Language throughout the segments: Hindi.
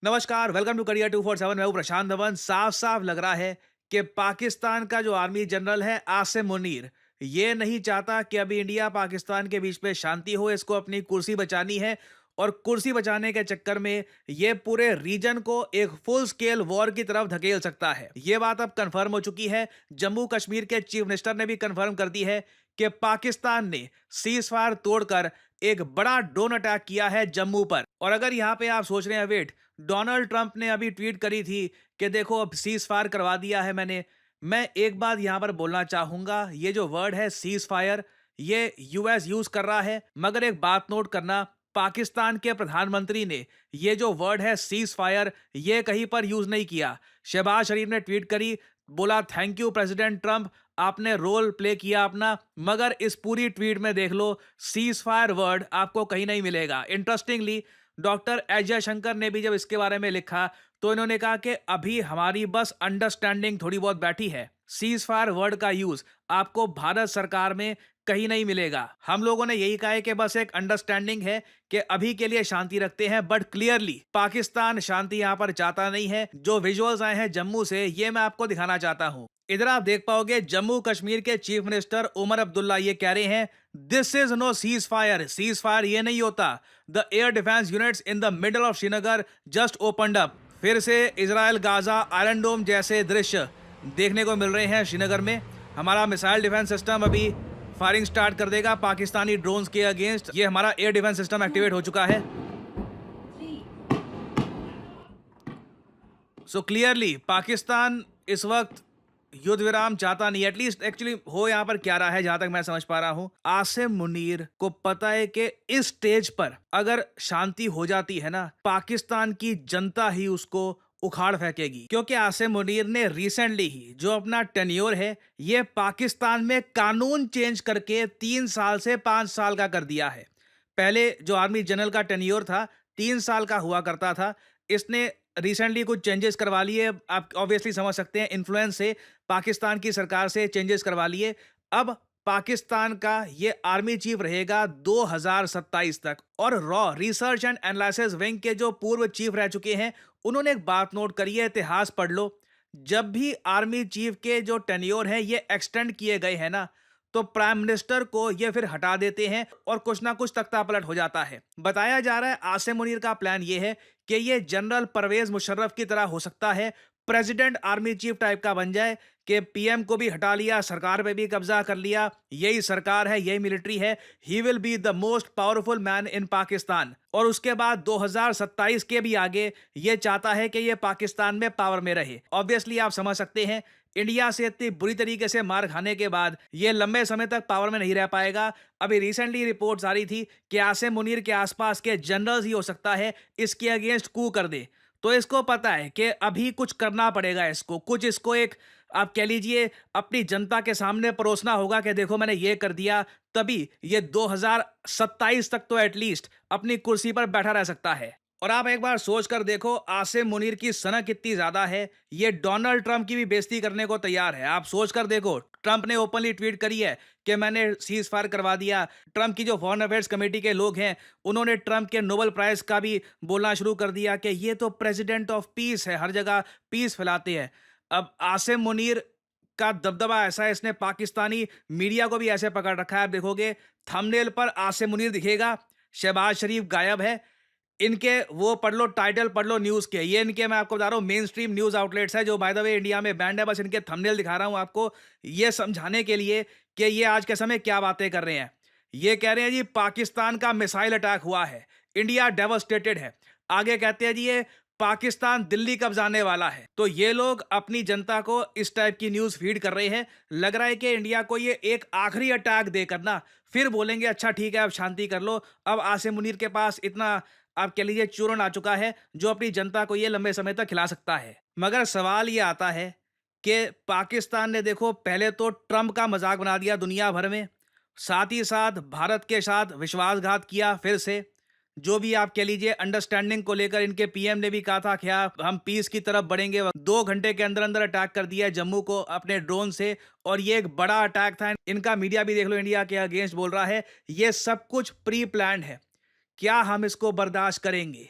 नमस्कार, वेलकम टू करियर 247। मैं हूं प्रशांत धवन। साफ साफ लग रहा है कि पाकिस्तान का जो आर्मी जनरल है आसिम मुनीर, ये नहीं चाहता कि अभी इंडिया पाकिस्तान के बीच में शांति हो। इसको अपनी कुर्सी बचानी है और कुर्सी बचाने के चक्कर में ये पूरे रीजन को एक फुल स्केल वॉर की तरफ धकेल सकता है। ये बात अब कंफर्म हो चुकी है। जम्मू कश्मीर के चीफ मिनिस्टर ने भी कंफर्म कर दी है कि पाकिस्तान ने सीज फायर तोड़कर एक बड़ा ड्रोन अटैक किया है जम्मू पर। और अगर यहां पे आप सोच रहे हैं, वेट, डोनाल्ड ट्रंप ने अभी ट्वीट करी थी कि देखो अब सीज फायर करवा दिया है मैंने। मैं एक बात यहां पर बोलना चाहूंगा, ये जो वर्ड है सीज फायर, ये यूएस यूज कर रहा है, मगर एक बात नोट करना, पाकिस्तान के प्रधानमंत्री ने ये जो वर्ड है सीज फायर, ये कहीं पर यूज नहीं किया। शहबाज शरीफ ने ट्वीट करी, बोला थैंक यू प्रेसिडेंट ट्रंप, आपने रोल प्ले किया अपना, मगर इस पूरी ट्वीट में देख लो सीज फायर वर्ड आपको कहीं नहीं मिलेगा। इंटरेस्टिंगली, डॉक्टर एस जयशंकर ने भी जब इसके बारे में लिखा तो इन्होंने कहा कि अभी हमारी बस अंडरस्टैंडिंग थोड़ी बहुत बैठी है। सीज फायर वर्ड का यूज आपको भारत सरकार में कहीं नहीं मिलेगा। हम लोगों ने यही कहा है कि बस एक अंडरस्टैंडिंग है कि अभी के लिए शांति रखते हैं, बट क्लियरली पाकिस्तान शांति यहां पर चाहता नहीं है। जो विजुअल्स आए हैं जम्मू से, ये मैं आपको दिखाना चाहता हूं। इधर आप देख पाओगे जम्मू कश्मीर के चीफ मिनिस्टर उमर अब्दुल्ला ये कह रहे हैं, this is no ceasefire. Ceasefire ये नहीं होता। The air defence units in the middle of Srinagar just opened up. फिर से इजराइल गाजा आयरन डोम जैसे दृश्य देखने को मिल रहे हैं श्रीनगर में। हमारा मिसाइल डिफेंस सिस्टम अभी फायरिंग स्टार्ट कर देगा पाकिस्तानी ड्रोन्स के अगेंस्ट। ये हमारा एयर डिफेंस सिस्टम एक्टिवेट हो चुका है। सो क्लियरली पाकिस्तान इस वक्त युद्ध विराम चाहता नहीं। एटलीस्ट एक्चुअली हो यहां पर क्या रहा है, जहां तक मैं समझ पा रहा हूं, आसिम मुनीर को पता है कि इस स्टेज पर अगर शांति हो जाती है ना, पाकिस्तान की जनता ही उसको उखाड़ फेंकेगी। क्योंकि आसिम मुनीर ने रिसेंटली ही जो अपना टेन्योर है, ये पाकिस्तान में कानून चेंज करके 3 साल से 5 साल का कर दिया है। पहले जो आर्मी जनरल का टेन्योर था 3 साल का हुआ करता था। इसने रिसेंटली कुछ चेंजेस करवा लिए। आप ऑब्वियसली समझ सकते हैं, इन्फ्लुएंस से पाकिस्तान की सरकार से चेंजेस करवा लिए। अब पाकिस्तान का ये आर्मी चीफ रहेगा 2027 तक। और raw research and analysis wing के जो पूर्व चीफ रह चुके हैं, उन्होंने एक बात नोट करी है, इतिहास पढ़ लो। जब भी आर्मी चीफ के जो टेन्योर हैं ये एक्सटेंड किए गए हैं ना, तो प्राइम मिनिस्टर को ये फिर हटा देते हैं और कुछ ना कुछ तख्ता पलट हो जाता है। बताया जा रहा है आसिम मुनीर का प्लान ये है कि ये जनरल परवेज मुशर्रफ की तरह हो सकता है, प्रेसिडेंट आर्मी चीफ टाइप का बन जाए कि पीएम को भी हटा लिया, सरकार पे भी कब्जा कर लिया, यही सरकार है, यही मिलिट्री है, he will be the most powerful man in Pakistan. और उसके बाद 2027 के भी आगे ये चाहता है कि ये पाकिस्तान में पावर में रहे। ऑब्वियसली आप समझ सकते हैं, इंडिया से इतनी बुरी तरीके से मार खाने के बाद ये लंबे समय तक पावर में नहीं रह पाएगा। अभी रिसेंटली रिपोर्ट्स आ रही थी कि आसिम मुनीर के आसपास के जनरल्स ही हो सकता है इसके अगेंस्ट कू कर दे। तो इसको पता है कि अभी कुछ करना पड़ेगा, इसको कुछ, इसको एक, आप कह लीजिए, अपनी जनता के सामने परोसना होगा कि देखो मैंने ये कर दिया। तभी ये 2027 तक तो एटलीस्ट अपनी कुर्सी पर बैठा रह सकता है। और आप एक बार सोच कर देखो, आसिम मुनीर की सनक कितनी ज्यादा है, ये डोनाल्ड ट्रंप की भी बेइज्जती करने को तैयार है। आप सोच कर देखो, ट्रंप ने ओपनली ट्वीट करी है कि मैंने सीज फायर करवा दिया। ट्रंप की जो फॉरेन अफेयर्स कमेटी के लोग हैं, उन्होंने ट्रंप के नोबेल प्राइज का भी बोलना शुरू कर दिया कि ये तो प्रेसिडेंट ऑफ पीस है, हर जगह पीस फैलाते हैं। अब आसिम मुनीर का दबदबा ऐसा है, इसने पाकिस्तानी मीडिया को भी ऐसे पकड़ रखा है। आप देखोगे थंबनेल पर आसिम मुनीर दिखेगा, शहबाज शरीफ गायब है। इनके वो पढ़ लो, टाइटल पढ़ लो न्यूज़ के, ये इनके, मैं आपको बता रहा हूँ, मेन स्ट्रीम न्यूज़ आउटलेट्स है जो बाय द वे इंडिया में बैंड है। बस इनके थंबनेल दिखा रहा हूँ आपको, ये समझाने के लिए कि ये आज के समय क्या बातें कर रहे हैं। ये कह रहे हैं जी पाकिस्तान का मिसाइल अटैक हुआ है, इंडिया डेवास्टेटेड है। आगे कहते हैं जी ये पाकिस्तान दिल्ली कब्जाने वाला है। तो ये लोग अपनी जनता को इस टाइप की न्यूज़ फीड कर रहे हैं। लग रहा है कि इंडिया को ये एक आखिरी अटैक देकर ना फिर बोलेंगे अच्छा ठीक है अब शांति कर लो। अब आसिम मुनीर के पास इतना, आप कह लीजिए, चूरन आ चुका है जो अपनी जनता को ये लंबे समय तक खिला सकता है। मगर सवाल ये आता है कि पाकिस्तान ने देखो पहले तो ट्रंप का मजाक बना दिया दुनिया भर में, साथ ही साथ भारत के साथ विश्वासघात किया। फिर से जो भी आप कह लीजिए अंडरस्टैंडिंग को लेकर इनके पीएम ने भी कहा था कि हम पीस की तरफ बढ़ेंगे। 2 घंटे के अंदर अंदर अटैक कर दिया है जम्मू को अपने ड्रोन से, और ये एक बड़ा अटैक था। इनका मीडिया भी देख लो इंडिया के अगेंस्ट बोल रहा है। ये सब कुछ प्री प्लान्ड है। क्या हम इसको बर्दाश्त करेंगे?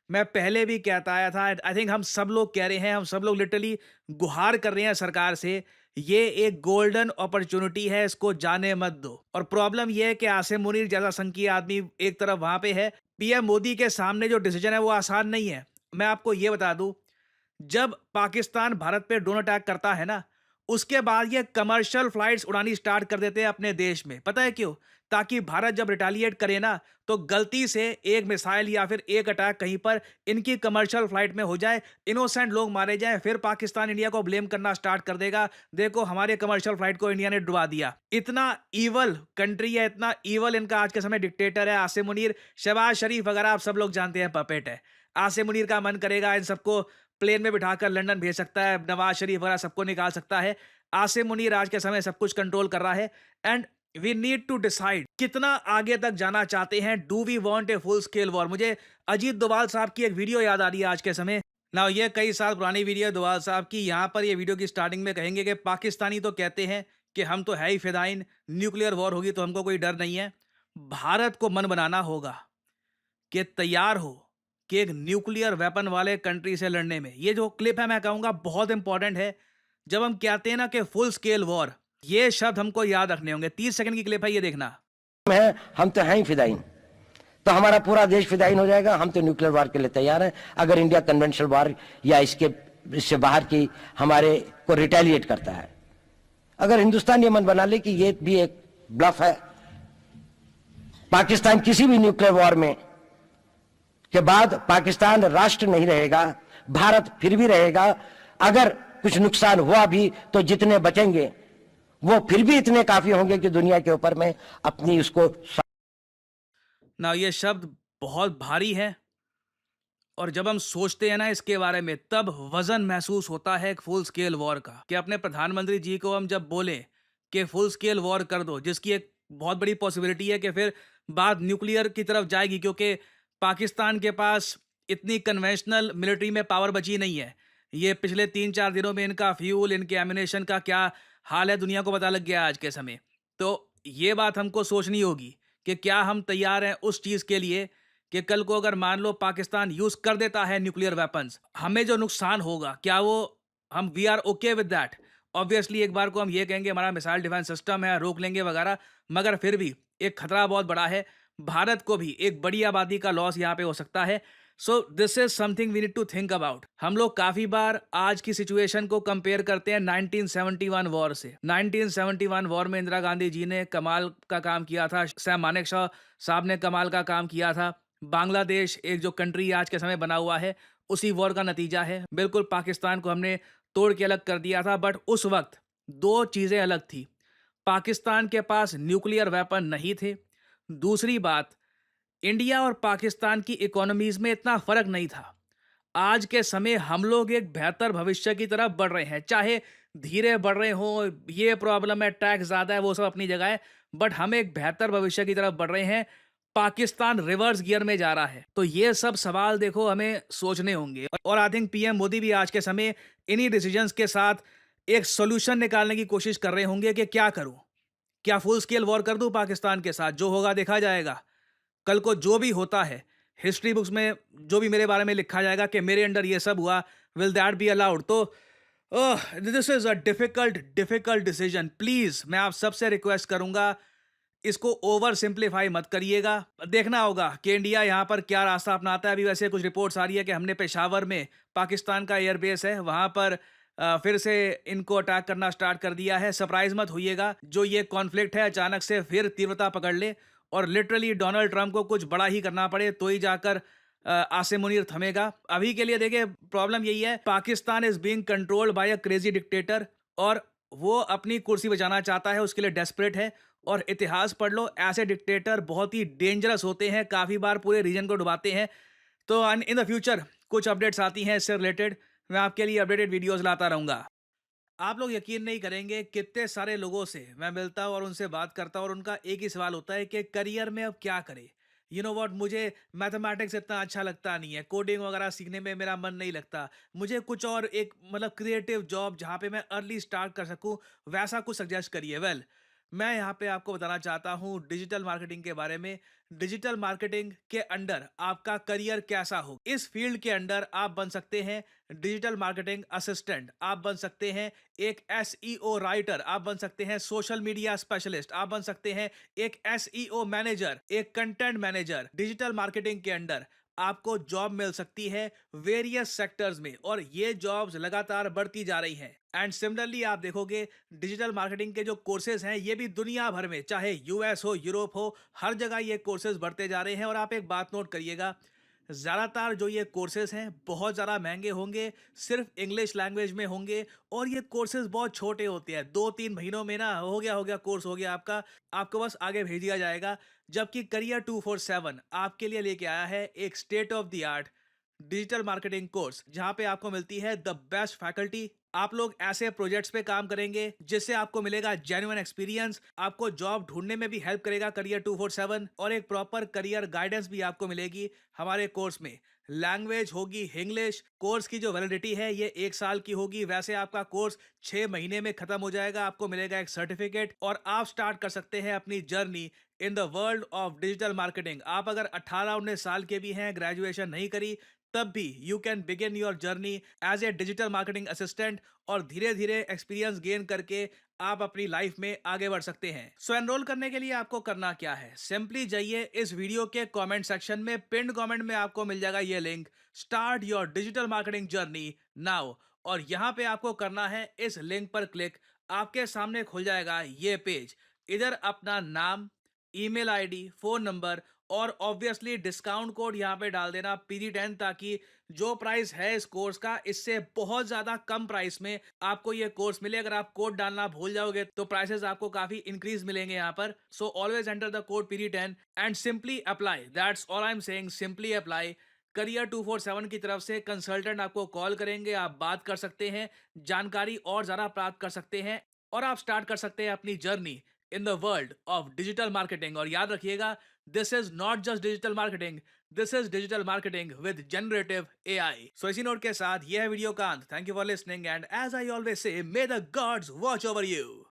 मैं पहले भी कहता आया था, आई थिंक हम सब लोग कह रहे हैं, हम सब लोग लिटरली गुहार कर रहे हैं सरकार से, ये एक गोल्डन अपॉर्चुनिटी है, इसको जाने मत दो। और प्रॉब्लम ये है कि आसिम मुनीर जैसा संघीय आदमी एक तरफ वहां पे है, पीएम मोदी के सामने जो डिसीजन है वो आसान नहीं है। मैं आपको ये बता दूं, जब पाकिस्तान भारत पे ड्रोन अटैक करता है ना, उसके बाद ये कमर्शियल फ्लाइट्स उड़ानी स्टार्ट कर देते हैं अपने देश में। पता है क्यों? ताकि भारत जब रिटेलिएट करे ना, तो गलती से एक मिसाइल या फिर एक अटैक कहीं पर इनकी कमर्शियल फ्लाइट में हो जाए, इनोसेंट लोग मारे जाएं, फिर पाकिस्तान इंडिया को ब्लेम करना स्टार्ट कर देगा, देखो हमारे कमर्शियल फ्लाइट को इंडिया ने डुबा दिया। इतना ईवल कंट्री है, इतना ईवल इनका आज के समय डिक्टेटर है आसिम मुनीर। शहबाज शरीफ वगैरह आप सब लोग जानते हैं पपेट है। आसिम मुनीर का मन करेगा इन सबको प्लेन में बिठाकर लंदन भेज सकता है, नवाज शरीफ वगैरह सबको निकाल सकता है। आसिम मुनीर आज के समय सब कुछ कंट्रोल कर रहा है। And we need to decide कितना आगे तक जाना चाहते हैं। Do we want a full scale war? मुझे अजीत डोभाल साहब की एक वीडियो याद आ रही है आज के समय ना। ये कई साल पुरानी वीडियो है डोभाल साहब की। यहां पर ये वीडियो की स्टार्टिंग में कहेंगे कि पाकिस्तानी तो कहते हैं कि हम तो है ही फिदाइन, न्यूक्लियर वॉर होगी तो हमको कोई डर नहीं है। भारत को मन बनाना होगा कि तैयार हो कि एक न्यूक्लियर वेपन वाले कंट्री से लड़ने में। ये जो क्लिप है मैं कहूंगा बहुत इंपॉर्टेंट है। जब हम कहते हैं ना कि फुल स्केल वॉर, ये शब्द हमको याद रखने होंगे। 30 सेकंड की क्लिप है, ये देखना। है हम तो हैं ही फिदाइन, तो हमारा पूरा देश फिदाइन हो जाएगा। हम तो न्यूक्लियर वार के लिए तैयार हैं। अगर इंडिया कन्वेंशनल वार या इससे बाहर की हमारे को रिटेलिएट करता है, अगर हिंदुस्तान ये मन बना ले कि ये भी एक ब्लफ है, पाकिस्तान किसी भी न्यूक्लियर वॉर में के बाद पाकिस्तान राष्ट्र नहीं रहेगा, भारत फिर भी रहेगा। अगर कुछ नुकसान हुआ भी तो जितने बचेंगे वो फिर भी इतने काफी होंगे कि दुनिया के ऊपर में अपनी उसको ना। ये शब्द बहुत भारी है और जब हम सोचते हैं ना इसके बारे में, तब वजन महसूस होता है एक फुल स्केल वॉर का। कि अपने प्रधानमंत्री जी को हम जब बोले कि फुल स्केल वॉर कर दो, जिसकी एक बहुत बड़ी पॉसिबिलिटी है कि फिर बात न्यूक्लियर की तरफ जाएगी, क्योंकि पाकिस्तान के पास इतनी कन्वेंशनल मिलिट्री में पावर बची नहीं है। ये पिछले 3-4 दिनों में इनका फ्यूल, इनके एमिनेशन का क्या हाल है दुनिया को पता लग गया आज के समय। तो ये बात हमको सोचनी होगी कि क्या हम तैयार हैं उस चीज़ के लिए कि कल को अगर मान लो पाकिस्तान यूज़ कर देता है न्यूक्लियर वेपन्स, हमें जो नुकसान होगा, क्या वो हम we are okay with that? Obviously एक बार को हम ये कहेंगे हमारा मिसाइल डिफेंस सिस्टम है, रोक लेंगे वगैरह, मगर फिर भी एक खतरा बहुत बड़ा है। भारत को भी एक बड़ी आबादी का लॉस यहाँ पे हो सकता है। So this is something we need to think about. हम लोग काफी बार आज की सिचुएशन को कंपेयर करते हैं 1971 वॉर से। 1971 वॉर में इंदिरा गांधी जी ने कमाल का काम किया था, सैम मानेकशॉ साहब ने कमाल का काम किया था। बांग्लादेश एक जो कंट्री आज के समय बना हुआ है, उसी वॉर का नतीजा है। बिल्कुल पाकिस्तान को हमने तोड़ के अलग कर दिया था, बट उस वक्त दो चीजें अलग थी। पाकिस्तान के पास न्यूक्लियर वेपन नहीं थे। दूसरी बात, इंडिया और पाकिस्तान की इकोनॉमीज में इतना फर्क नहीं था। आज के समय हम लोग एक बेहतर भविष्य की तरफ बढ़ रहे हैं, चाहे धीरे बढ़ रहे हो, ये प्रॉब्लम है, टैक्स ज्यादा है, वो सब अपनी जगह है, बट हम एक बेहतर भविष्य की तरफ बढ़ रहे हैं। पाकिस्तान रिवर्स गियर में जा रहा है। तो ये सब सवाल देखो हमें सोचने होंगे। और आई थिंक पीएम मोदी भी आज के समय इन्हीं डिसीजंस के साथ एक सोल्यूशन निकालने की कोशिश कर रहे होंगे कि क्या करूं, क्या फुल स्केल वॉर कर दूं पाकिस्तान के साथ? जो होगा देखा जाएगा। कल को जो भी होता है, हिस्ट्री बुक्स में जो भी मेरे बारे में लिखा जाएगा कि मेरे अंडर ये सब हुआ, विल दैट बी अलाउड? तो this is a difficult decision. Please मैं आप सबसे रिक्वेस्ट करूंगा, इसको ओवर सिंप्लीफाई मत करिएगा। देखना होगा कि इंडिया यहाँ पर क्या रास्ता अपनाता है। अभी वैसे कुछ रिपोर्ट्स आ रही है कि हमने पेशावर में, पाकिस्तान का एयरबेस है, वहां पर फिर से इनको अटैक करना स्टार्ट कर दिया है। सरप्राइज मत होइएगा, जो ये कॉन्फ्लिक्ट है अचानक से फिर तीव्रता पकड़ ले और लिटरली डोनाल्ड ट्रंप को कुछ बड़ा ही करना पड़े तो ही जाकर आसिम मुनीर थमेगा। अभी के लिए देखिए प्रॉब्लम यही है, Pakistan is being controlled by a crazy dictator और वो अपनी कुर्सी बचाना चाहता है, उसके लिए डेस्परेट है। और इतिहास पढ़ लो, ऐसे डिक्टेटर बहुत ही डेंजरस होते हैं, काफ़ी बार पूरे रीजन को डुबाते हैं। तो इन द फ्यूचर कुछ अपडेट्स आती हैं इससे रिलेटेड, मैं आपके लिए अपडेटेड वीडियोस लाता रहूँगा। आप लोग यकीन नहीं करेंगे कितने सारे लोगों से मैं मिलता हूँ और उनसे बात करता हूँ और उनका एक ही सवाल होता है कि करियर में अब क्या करें। यू नो व्हाट, मुझे मैथमेटिक्स इतना अच्छा लगता नहीं है, कोडिंग वगैरह सीखने में मेरा मन नहीं लगता, मुझे कुछ और एक मतलब क्रिएटिव जॉब जहाँ पे मैं अर्ली स्टार्ट कर सकूँ, वैसा कुछ सजेस्ट करिए। वेल, मैं यहाँ पे आपको बताना चाहता हूँ डिजिटल मार्केटिंग के बारे में। डिजिटल मार्केटिंग के अंडर आपका करियर कैसा हो, इस फील्ड के अंडर आप बन सकते हैं डिजिटल मार्केटिंग असिस्टेंट, आप बन सकते हैं एक एसईओ राइटर, आप बन सकते हैं सोशल मीडिया स्पेशलिस्ट, आप बन सकते हैं एक एसईओ मैनेजर, एक कंटेंट मैनेजर। डिजिटल मार्केटिंग के अंडर आपको जॉब मिल सकती है वेरियस सेक्टर्स में, और ये जॉब्स लगातार बढ़ती जा रही हैं। एंड सिमिलरली आप देखोगे डिजिटल मार्केटिंग के जो कोर्सेज हैं ये भी दुनिया भर में, चाहे यूएस हो, यूरोप हो, हर जगह ये कोर्सेज बढ़ते जा रहे हैं। और आप एक बात नोट करिएगा, ज़्यादातर जो ये कोर्सेज हैं बहुत ज़्यादा महंगे होंगे, सिर्फ इंग्लिश लैंग्वेज में होंगे, और ये कोर्सेज बहुत छोटे होते हैं। 2-3 महीनों में ना हो गया कोर्स हो गया आपका, आपको बस आगे भेज दिया जाएगा। जबकि करियर 247 आपके लिए लेके आया है एक state of the art digital marketing course, जहां पे आपको मिलती है द बेस्ट फैकल्टी। आप लोग ऐसे प्रोजेक्ट्स पे काम करेंगे जिससे आपको मिलेगा जेन्युइन एक्सपीरियंस, आपको जॉब ढूंढने में भी हेल्प करेगा करियर 247, और एक प्रॉपर करियर गाइडेंस भी आपको मिलेगी हमारे कोर्स में। लैंग्वेज होगी इंग्लिश। कोर्स की जो वैलिडिटी है ये 1 साल की होगी। वैसे आपका कोर्स 6 महीने में खत्म हो जाएगा, आपको मिलेगा एक सर्टिफिकेट, और आप स्टार्ट कर सकते हैं अपनी journey in the world of digital marketing. आप अगर 18-19 साल के भी हैं, ग्रेजुएशन नहीं करी, तब भी you can begin your journey as a digital marketing assistant, और धीरे धीरे एक्सपीरियंस गेन करके आप अपनी लाइफ में आगे बढ़ सकते हैं। सो एनरोल करने के लिए आपको करना क्या है, सिंपली जाइए इस वीडियो के कमेंट सेक्शन में, पिन कमेंट में आपको मिल जाएगा ये link, start your digital marketing journey now. और यहाँ पे आपको करना है इस लिंक पर क्लिक। आपके सामने खुल जाएगा ये पेज। इधर अपना नाम, ईमेल आईडी, फोन नंबर, और ऑब्वियसली डिस्काउंट कोड यहाँ पे डाल देना PG10, ताकि जो प्राइस है इस कोर्स का इससे बहुत ज्यादा कम प्राइस में आपको ये कोर्स मिले। अगर आप कोड डालना भूल जाओगे तो प्राइसेस आपको काफी इंक्रीज मिलेंगे यहाँ पर। So always enter the code PG10 and simply apply. That's all I am saying, simply apply. Career 247 की तरफ से कंसल्टेंट आपको कॉल करेंगे, आप बात कर सकते हैं, जानकारी और ज्यादा प्राप्त कर सकते हैं, और आप स्टार्ट कर सकते हैं अपनी journey in the world of digital marketing. और याद रखिएगा, this is not just digital marketing, this is digital marketing with generative AI। So इसी नोट के साथ यह है वीडियो का अंत। Thank you for listening, and as I always say, may the gods watch over you.